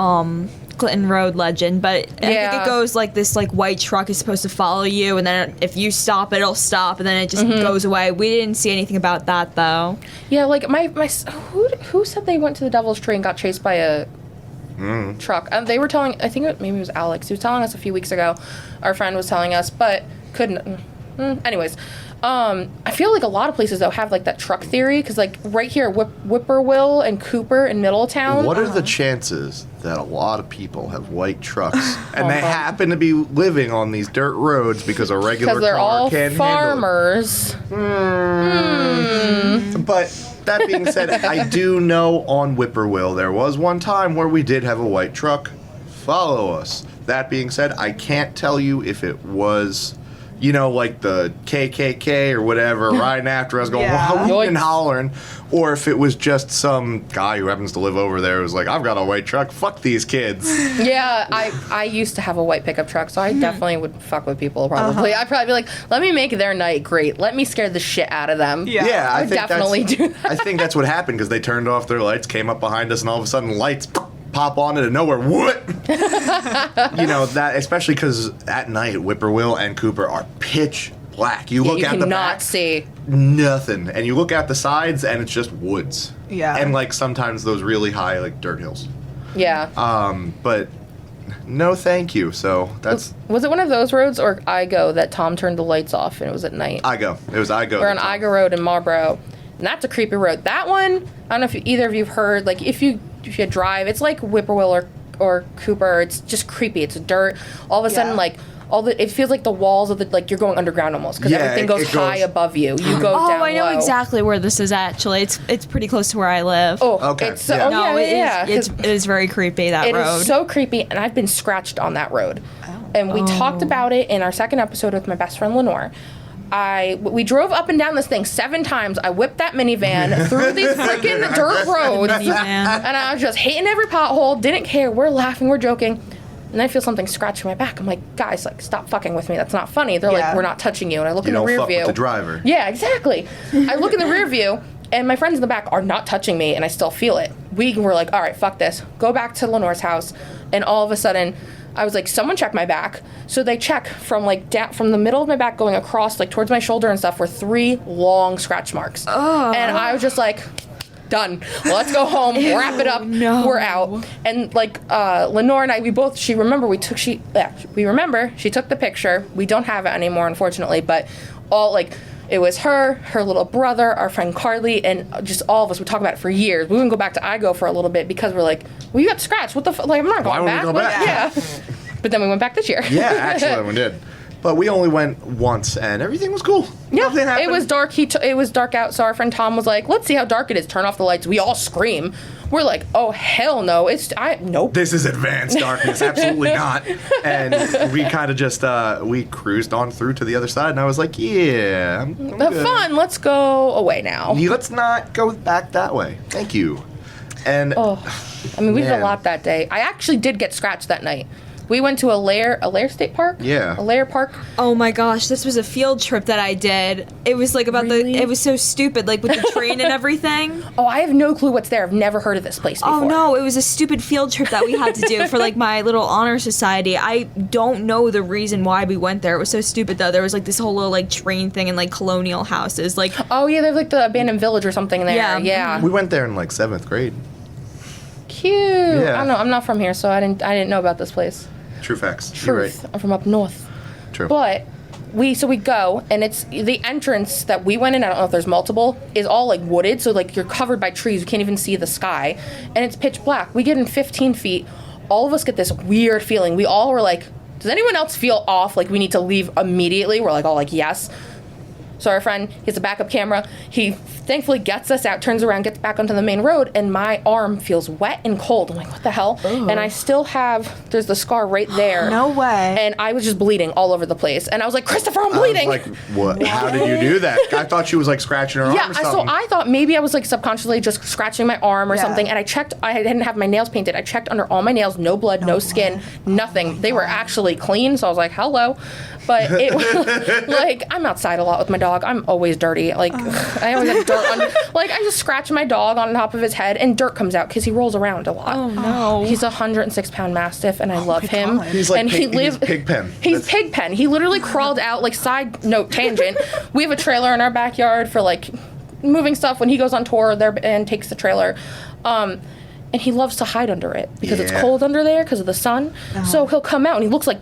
Clinton Road legend, but I think Yeah. it goes like this, like white truck is supposed to follow you, and then if you stop, it'll stop, and then it just goes away. We didn't see anything about that though. Yeah, like my who said they went to the Devil's Tree and got chased by a truck? They were telling. I think maybe it was Alex. He was telling us a few weeks ago. Our friend was telling us, but couldn't. Anyways, I feel like a lot of places though have like that truck theory because like right here, Whippoorwill and Cooper in Middletown. What are the chances that a lot of people have white trucks and they Uh-huh. happen to be living on these dirt roads because a regular Because they're car all can't handle farmers. it? But that being said, I do know on Whippoorwill there was one time where we did have a white truck follow us. That being said, I can't tell you if it was, you know, like the KKK or whatever riding after us going, Yeah. hooting and Yikes. hollering, or if it was just some guy who happens to live over there who's like, I've got a white truck, fuck these kids. Yeah, I used to have a white pickup truck, so I definitely would fuck with people probably. I'd probably be like, let me make their night great. Let me scare the shit out of them. Yeah. Yeah, I I would think definitely that's, do that. I think that's what happened because they turned off their lights, came up behind us, and all of a sudden lights pop on out of nowhere. What? You know, that, especially because at night, Whippoorwill and Cooper are pitch black. You look You at the cannot back, see. nothing. And you look at the sides, and it's just woods. Yeah. And, like, sometimes those really high, like, dirt hills. Yeah. But no thank you. So that's... Was it one of those roads or Igo that Tom turned the lights off and it was at night? Igo. It was Igo. We're on Igo Road in Marlboro. And that's a creepy road. That one, I don't know if either of you have heard, like if you drive, it's like Whippoorwill or Cooper. It's just creepy. It's dirt. All of a sudden, Yeah. like, it feels like the walls of the, like you're going underground almost because Yeah, everything it goes goes- high above you. You go Oh, down I know low. exactly where this is actually. It's pretty close to where I live. Oh, Okay, It's, yeah. Oh, no, yeah, it is very creepy, that It road. is so creepy, and I've been scratched on that road. And we talked about it in our second episode with my best friend Lenore. We drove up and down this thing 7 times. I whipped that minivan through these freaking dirt roads, Minivan. and I was just hitting every pothole. Didn't care. We're laughing. We're joking. And I feel something scratching my back. I'm like, guys, like, stop fucking with me. That's not funny. They're like, Yeah. we're not touching you. And I look You in the don't rear fuck view. with the driver. Yeah, exactly. I look in the rear view, and my friends in the back are not touching me, and I still feel it. We were like, all right, fuck this. Go back to Lenore's house, and all of a sudden, I was like, someone check my back. So they check from like down from the middle of my back going across like towards my shoulder and stuff were 3 long scratch marks. And I was just like, done. Let's go home, wrap it up. no. We're out. And like Lenore and I, we remember she took the picture. We don't have it anymore, unfortunately, but all like it was her little brother, our friend Carly, and just all of us would talk about it for years. We wouldn't go back to Igo for a little bit because we're like, well, you got scratched. What the like? I'm not going Why would we back. go Like, back? yeah. But then we went back this year. Yeah, actually, we did. But we only went once, and everything was cool. Yeah, Nothing happened. it was dark. It was dark out, so our friend Tom was like, let's see how dark it is. Turn off the lights. We all scream. We're like, oh, hell no. Nope. This is advanced darkness. Absolutely not. And we kind of just, we cruised on through to the other side, and I was like, yeah, I'm good. Fun. Let's go away now. Yeah, let's not go back that way. Thank you. And, I mean, we did a Man. lot that day. I actually did get scratched that night. We went to a Lair State Park? Yeah. A Lair Park. Oh my gosh, this was a field trip that I did. It was like about Really? it was so stupid, like with the train and everything. Oh, I have no clue what's there. I've never heard of this place before. Oh no, it was a stupid field trip that we had to do for like my little honor society. I don't know the reason why we went there. It was so stupid though. There was like this whole little like train thing and like colonial houses. Like Oh, yeah, there's like the abandoned village or something there. Yeah. Yeah. we went there in like 7th grade. Cute. Yeah. I don't know. I'm not from here, so I didn't know about this place. True facts. You're Truth. right. I'm from up north. True. But we go, and it's the entrance that we went in. I don't know if there's multiple. Is all like wooded, so like you're covered by trees. You can't even see the sky, and it's pitch black. We get in 15 feet. All of us get this weird feeling. We all were like, "Does anyone else feel off? Like we need to leave immediately?" We're like all like, "Yes." So our friend, he has a backup camera. He thankfully gets us out, turns around, gets back onto the main road, and my arm feels wet and cold. I'm like, what the hell? And I still there's the scar right there. No way. And I was just bleeding all over the place. And I was like, Christopher, I'm bleeding. I was like, what? How did you do that? I thought she was like scratching her arm Yeah, or so something. I thought maybe I was like subconsciously just scratching my arm or Yeah. something, and I checked. I didn't have my nails painted. I checked under all my nails, no blood, no skin, nothing. They were actually clean, so I was like, hello. But it was like I'm outside a lot with my dog. I'm always dirty. Like I always have dirt on. Like I just scratch my dog on top of his head, and dirt comes out because he rolls around a lot. oh no. He's a 106-pound mastiff, and I love him. God. He's like and he's Pigpen. He's Pigpen. He literally crawled out. Like side note tangent. We have a trailer in our backyard for like moving stuff when he goes on tour there and takes the trailer. And he loves to hide under it because it's Yeah. cold under there because of the sun. So he'll come out and he looks like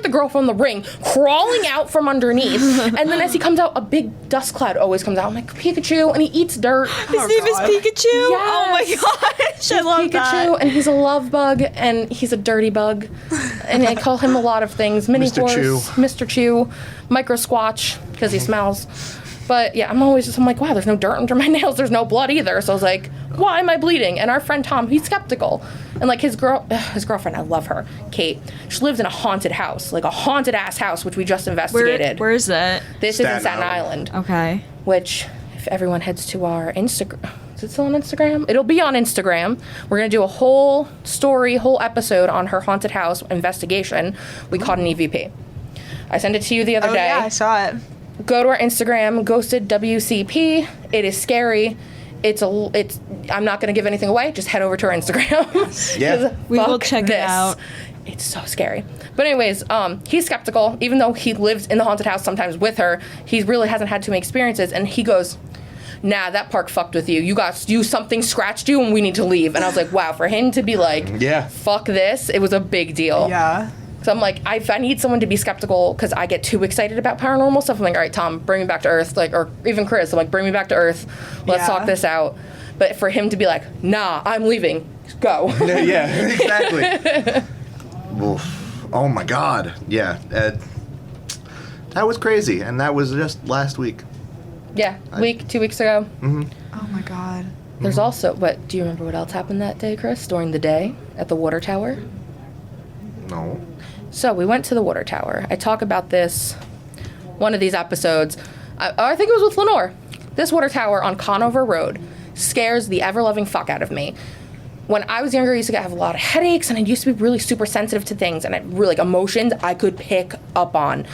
the girl from The Ring crawling out from underneath. And then as he comes out, a big dust cloud always comes out. I'm like, Pikachu, and he eats dirt. His Oh, name God. is Pikachu. Oh my Yes. gosh, I love Pikachu, that. and he's a love bug, and he's a dirty bug. And I call him a lot of things. Mini Mr. horse, Chew. Mr. Chew, Micro Squatch, because he smells. But yeah, I'm like, wow, there's no dirt under my nails. There's no blood either. So I was like, why am I bleeding? And our friend Tom, he's skeptical. And like his girlfriend, I love her, Kate. She lives in a haunted house, like a haunted ass house, which we just investigated. Where is it? This is in Staten Staten Island. Island. Okay. Which, if everyone heads to our Instagram, is it still on Instagram? It'll be on Instagram. We're going to do a whole episode on her haunted house investigation. We caught an EVP. I sent it to you the other Oh day. yeah, I saw it. Go to our Instagram, Ghosted WCP. It is scary. I'm not going to give anything away. Just head over to our Instagram. Yeah. 'Cause We will fuck check it this. out. It's so scary. But anyways, he's skeptical. Even though he lives in the haunted house sometimes with her, he really hasn't had too many experiences. And he goes, nah, that park fucked with you. Something scratched you and we need to leave. And I was like, wow, for him to be like, Yeah. fuck this, it was a big deal. Yeah. So I'm like, if I need someone to be skeptical because I get too excited about paranormal stuff, I'm like, all right, Tom, bring me back to Earth. Like, or even Criss, I'm like, bring me back to Earth. Let's Yeah. talk this out. But for him to be like, nah, I'm leaving. Go. Yeah, exactly. Oof. Oh my God. Yeah. That was crazy, and that was just last week. Yeah, 2 weeks ago. Oh my God. There's also, do you remember what else happened that day, Criss, during the day at the water tower? No. So we went to the water tower. I talk about this one of these episodes. I think it was with Lenore. This water tower on Conover Road scares the ever-loving fuck out of me. When I was younger, I used to have a lot of headaches, and I used to be really super sensitive to things, and really emotions I could pick up on.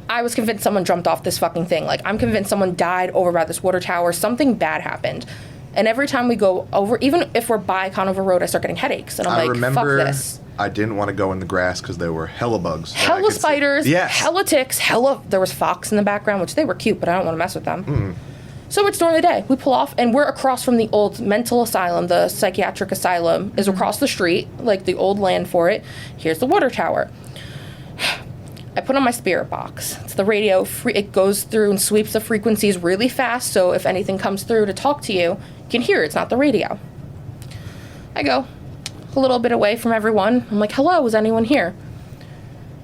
I was convinced someone jumped off this fucking thing. Like, I'm convinced someone died over by this water tower. Something bad happened. And every time we go over, even if we're by Conover Road, I start getting headaches. And I'm I like, remember fuck this. I didn't want to go in the grass because there were hella bugs. that I Hella could see. spiders, Yes. hella ticks, there was fox in the background, which they were cute, but I don't want to mess with them. So it's during the day. We pull off, and we're across from the old mental asylum. The psychiatric asylum is across the street, like the old land for it. Here's the water tower. I put on my spirit box. It's the radio. It goes through and sweeps the frequencies really fast, so if anything comes through to talk to you, you can hear it. It's not the radio. I go a little bit away from everyone. I'm like, hello, is anyone here?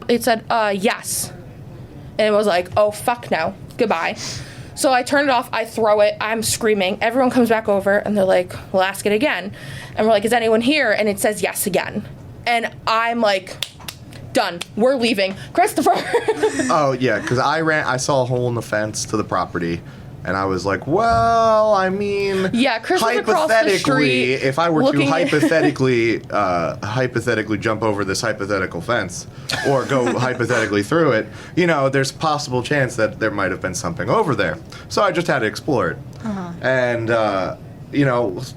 It said, yes. And it was like, oh, fuck no. Goodbye. So I turn it off. I throw it. I'm screaming. Everyone comes back over, and they're like, we'll ask it again. And we're like, is anyone here? And it says yes again. And I'm like, done. We're leaving. Christopher. Oh, yeah, because I saw a hole in the fence to the property. And I was like, well, I mean, Yeah, Criss was across the hypothetically, street if I were to looking at- hypothetically jump over this hypothetical fence or go hypothetically through it, there's a possible chance that there might have been something over there. So I just had to explore it. And,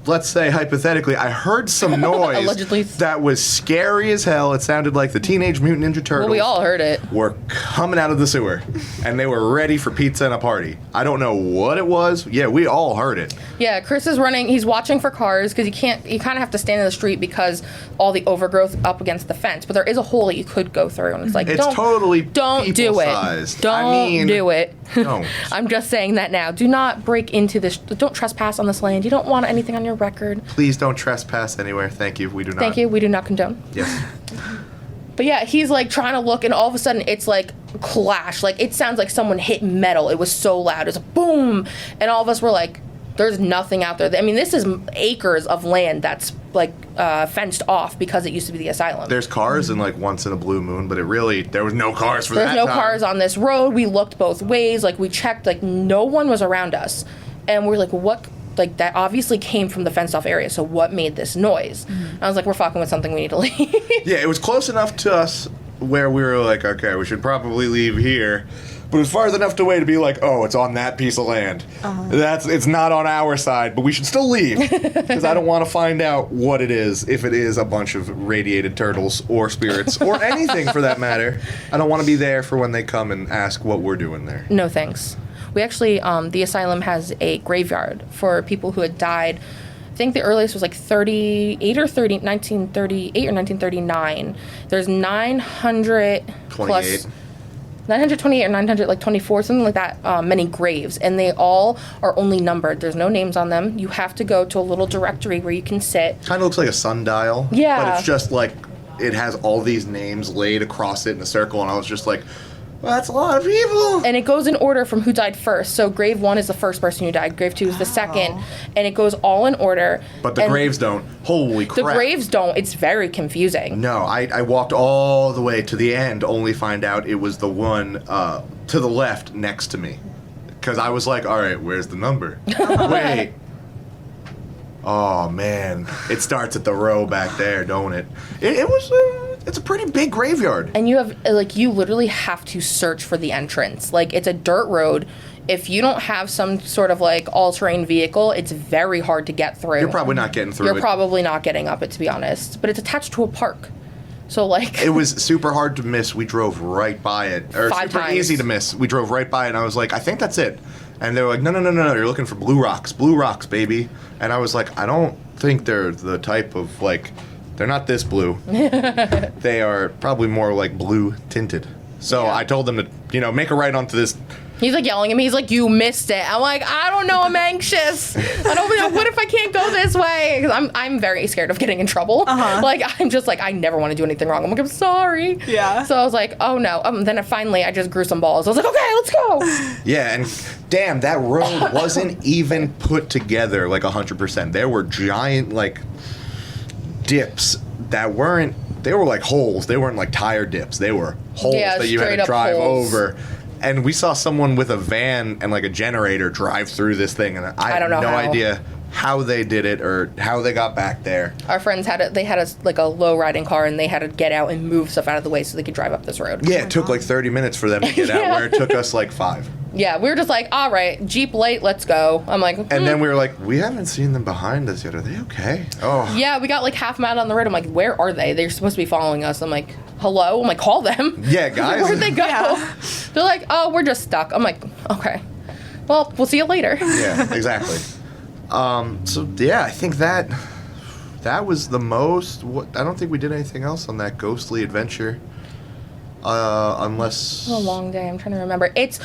let's say hypothetically, I heard some noise Allegedly. that was scary as hell. It sounded like the Teenage Mutant Ninja Turtles Well, we all heard it. were coming out of the sewer, and they were ready for pizza and a party. I don't know what it was. Yeah, we all heard it. Yeah, Criss is running. He's watching for cars because you kind of have to stand in the street because all the overgrowth up against the fence. But there is a hole that you could go through, and it's like, It's totally don't do it. people-sized. Don't do it. Don't. I'm just saying that now. Do not break into this. Don't trespass on this land. You don't want anything on your record. Please don't trespass anywhere. Thank you. We do not. Thank you. We do not condone. Yes. But yeah, he's like trying to look, and all of a sudden it's like clash. Like it sounds like someone hit metal. It was so loud. It was a boom, and all of us were like, "There's nothing out there." I mean, this is acres of land that's like fenced off because it used to be the asylum. There's cars and like once in a blue moon, but there was no cars for There's that no time. cars on this road. We looked both ways. Like we checked. Like no one was around us, and we're like, "What?" Like that obviously came from the fenced off area. So what made this noise? I was like, "We're fucking with something. We need to leave." Yeah, it was close enough to us where we were like, okay, we should probably leave here. But it's far enough away to be like, oh, it's on that piece of land. It's not on our side, but we should still leave because I don't want to find out what it is. If it is a bunch of radiated turtles or spirits or anything for that matter, I don't want to be there for when they come and ask what we're doing there. No thanks. We actually, the asylum has a graveyard for people who had died. I think the earliest was like 1938 or 1939. There's 900 plus 28. 928 or 924, something like that, many graves, and they all are only numbered. There's no names on them. You have to go to a little directory where you can sit. Kind of looks like a sundial. Yeah. But it's just like it has all these names laid across it in a circle, and I was just like, well, that's a lot of people. And it goes in order from who died first. So grave 1 is the first person who died. Grave 2 is the second. And it goes all in order. But the And graves don't. Holy crap. The graves don't. It's very confusing. No, I walked all the way to the end, only find out it was the one to the left next to me. Because I was like, all right, where's the number? Wait. Oh, man. It starts at the row back there, don't it? It's a pretty big graveyard. And you have, like, you literally have to search for the entrance. Like, it's a dirt road. If you don't have some sort of, like, all-terrain vehicle, it's very hard to get through. You're probably not getting through You're it. probably not getting up it, to be honest. But it's attached to a park. So, like... It was super hard to miss. We drove right by it. Or 5 super times. easy to miss. We drove right by it, and I was like, I think that's it. And they were like, no, you're looking for blue rocks, baby. And I was like, I don't think they're the type of, like, they're not this blue. They are probably more, like, blue tinted. So Yeah. I told them to, make a right onto this. He's like yelling at me. He's like, "You missed it." I'm like, "I don't know. I'm anxious. I don't know. What if I can't go this way?" Because I'm very scared of getting in trouble. Like I'm just like I never want to do anything wrong. I'm like I'm sorry. Yeah. So I was like, "Oh no." Then finally I just grew some balls. I was like, "Okay, let's go." Yeah, and damn, that road wasn't even put together like 100%. There were giant, like, dips that weren't, they were like holes. They weren't like tire dips. They were holes Yeah, that you had straight to up drive holes. over. And we saw someone with a van and like a generator drive through this thing, and I don't have know no how. idea how they did it or how they got back there. Our friends had like a low riding car, and they had to get out and move stuff out of the way so they could drive up this road. Yeah, it took like 30 minutes for them to get Yeah. out, where it took us like 5. Yeah, we were just like, "All right, Jeep late, let's go." I'm like, And then we were like, we haven't seen them behind us yet. Are they okay? Oh. Yeah, we got like half a mile down the road. I'm like, "Where are they? They're supposed to be following us." I'm like, "Hello?" I'm like, "Call them." Yeah, guys. Where'd they go? Yeah. They're like, "Oh, we're just stuck." I'm like, "Okay. Well, we'll see you later." Yeah, exactly. So yeah, I think that was the most. I don't think we did anything else on that ghostly adventure, unless It's a long day. I'm trying to remember. It's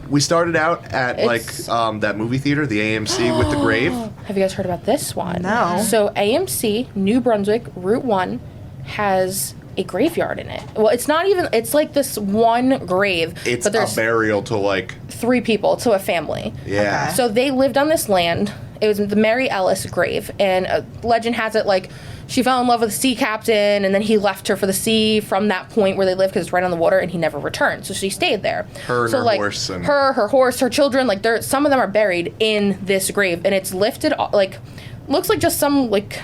we started out at It's- that movie theater, the AMC with the grave. Have you guys heard about this one? No. So AMC New Brunswick Route 1 has a graveyard in it. Well, it's not even. It's like this one grave. It's but there's a burial to like 3 people to a family. yeah. Okay. So they lived on this land. It was the Mary Ellis grave, and legend has it like she fell in love with the sea captain, and then he left her for the sea from that point where they lived because it's right on the water, and he never returned. So she stayed there. Her and so, her like, horse and- her horse, her children, like some of them are buried in this grave, and it's lifted like looks like just some like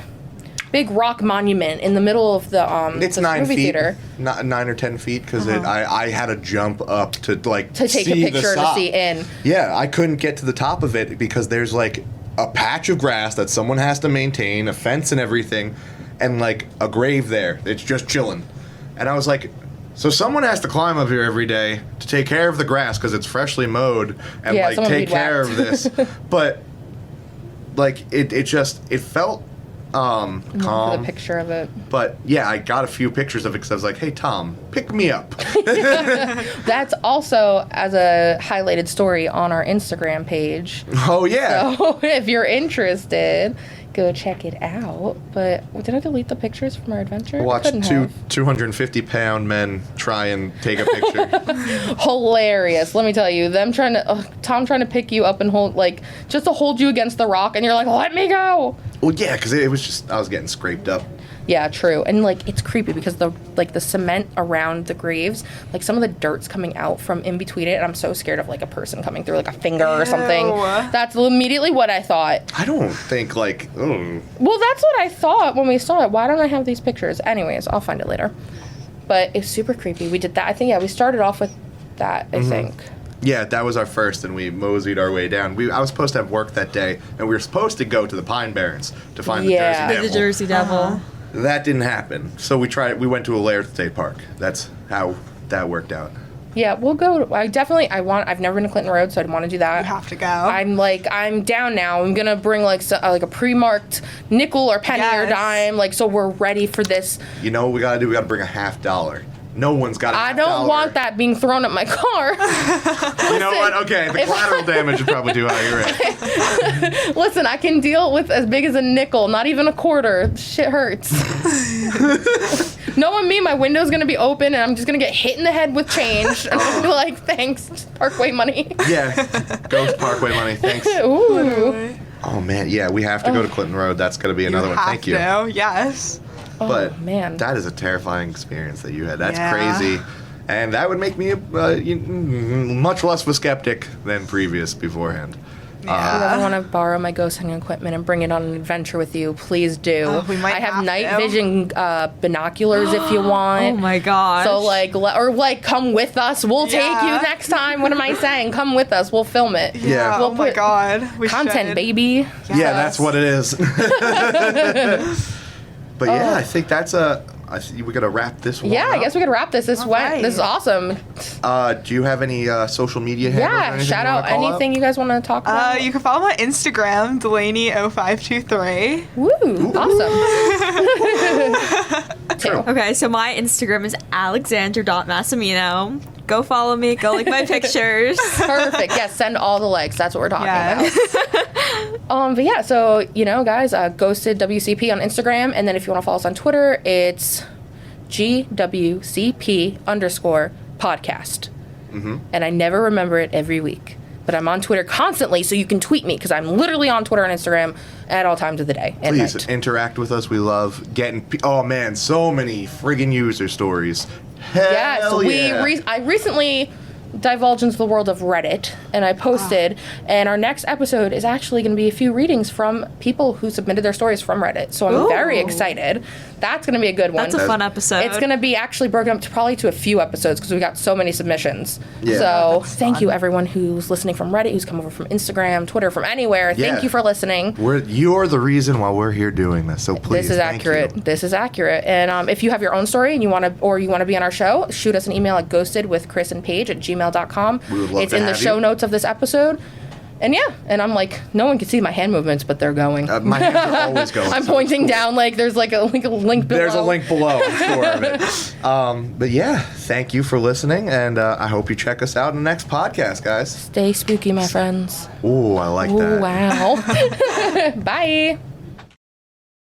big rock monument in the middle of the It's the 9 movie feet, theater. not 9 or 10 feet, because I had to jump up to like To take a see the picture to top. see in. Yeah, I couldn't get to the top of it because there's like a patch of grass that someone has to maintain, a fence and everything, and like a grave there. It's just chilling, and I was like. So someone has to climb up here every day to take care of the grass because it's freshly mowed and Yeah, like someone take weed care whacked. of this. But like it felt For calm. the picture of it. But yeah, I got a few pictures of it because I was like, "Hey Tom, pick me up." That's also as a highlighted story on our Instagram page. Oh yeah. So if you're interested, go check it out. But did I delete the pictures from our adventure? I Watch couldn't two have. 250-pound men try and take a picture. Hilarious. Let me tell you, them trying to Tom trying to pick you up and hold just to hold you against the rock, and you're like, let me go. Well, yeah, because it was just I was getting scraped up. Yeah, true. And like it's creepy because the cement around the graves, like some of the dirt's coming out from in between it, and I'm so scared of like a person coming through, like a finger or something. Ew. That's immediately what I thought. I don't think like. Oh. Well, that's what I thought when we saw it. Why don't I have these pictures? Anyways, I'll find it later. But it's super creepy. We did that. I think, yeah, we started off with that, I think. Yeah, that was our first, and we moseyed our way down. I was supposed to have work that day, and we were supposed to go to the Pine Barrens to find Yeah. the Jersey Devil. The Jersey Devil. That didn't happen. So we went to Alair State Park. That's how that worked out. Yeah, we'll go. I've never been to Clinton Road, so I'd want to do that. You have to go. I'm down now. I'm gonna bring like a pre-marked nickel or penny or Yes. dime, so we're ready for this. You know what we gotta do? We gotta bring a $50. No one's got a I $50. don't want that being thrown at my car. You know what? Okay, the collateral damage would probably do higher rate. Listen, I can deal with as big as a nickel, not even a quarter. Shit hurts. Knowing me, my window's gonna be open and I'm just gonna get hit in the head with change. And I'm gonna be like, thanks, Parkway money. Yeah, Ghost Parkway money. Thanks. Ooh. Oh man, yeah, we have to go to Clinton Road. That's gonna be another one. have Thank you. to, yes. But man. that is a terrifying experience that you had. That's Yeah. crazy, and that would make me much less of a skeptic than previous beforehand. If you ever want to borrow my ghost hunting equipment and bring it on an adventure with you, please do. Oh, we might I have have night to. vision binoculars if you want. Oh my gosh. So come with us. We'll take you Yeah. next time. What am I saying? Come with us. We'll film it. Yeah. Oh my put God. We Content, should. baby. Yeah, that's what it is. But yeah, I think I think we gotta wrap this one. Yeah, I up. guess we could wrap this. This right. is awesome. Do you have any social media handles? or Yeah, anything shout you wanna out call anything you guys want to talk about. You can follow my Instagram, Delaney0523. Woo, awesome. Two. Okay, so my Instagram is alexander.massimino. Go follow me. Go like my pictures. Perfect. Yes, send all the likes. That's what we're talking Yes. about. But yeah, so guys, Ghosted WCP on Instagram, and then if you want to follow us on Twitter, it's GWCP_podcast. And I never remember it every week, but I'm on Twitter constantly, so you can tweet me because I'm literally on Twitter and Instagram at all times of the day. And Please night. interact with us. We love getting. Oh man, so many friggin' user stories. Hell Yes, yeah. I recently divulged into the world of Reddit, and I posted, and our next episode is actually going to be a few readings from people who submitted their stories from Reddit. So I'm very Ooh. excited. That's going to be a good one. That's a fun episode. It's going to be actually broken up to a few episodes because we got so many submissions. Yeah. So thank you everyone who's listening from Reddit, who's come over from Instagram, Twitter, from anywhere. Yeah. Thank you for listening. You're the reason why we're here doing this. So please, This is thank accurate. you. This is accurate. And if you have your own story and you want to be on our show, shoot us an email at ghostedwithchrissandpaige@gmail.com. We would love It's to in the have show you. notes of this episode. And yeah, and I'm like, no one can see my hand movements, but they're going. My hands are always going. I'm so pointing down like there's like a link below. There's a link below, I'm sure of it. But yeah, thank you for listening, and I hope you check us out in the next podcast, guys. Stay spooky, my friends. Ooh, I like Ooh, that. wow. Bye.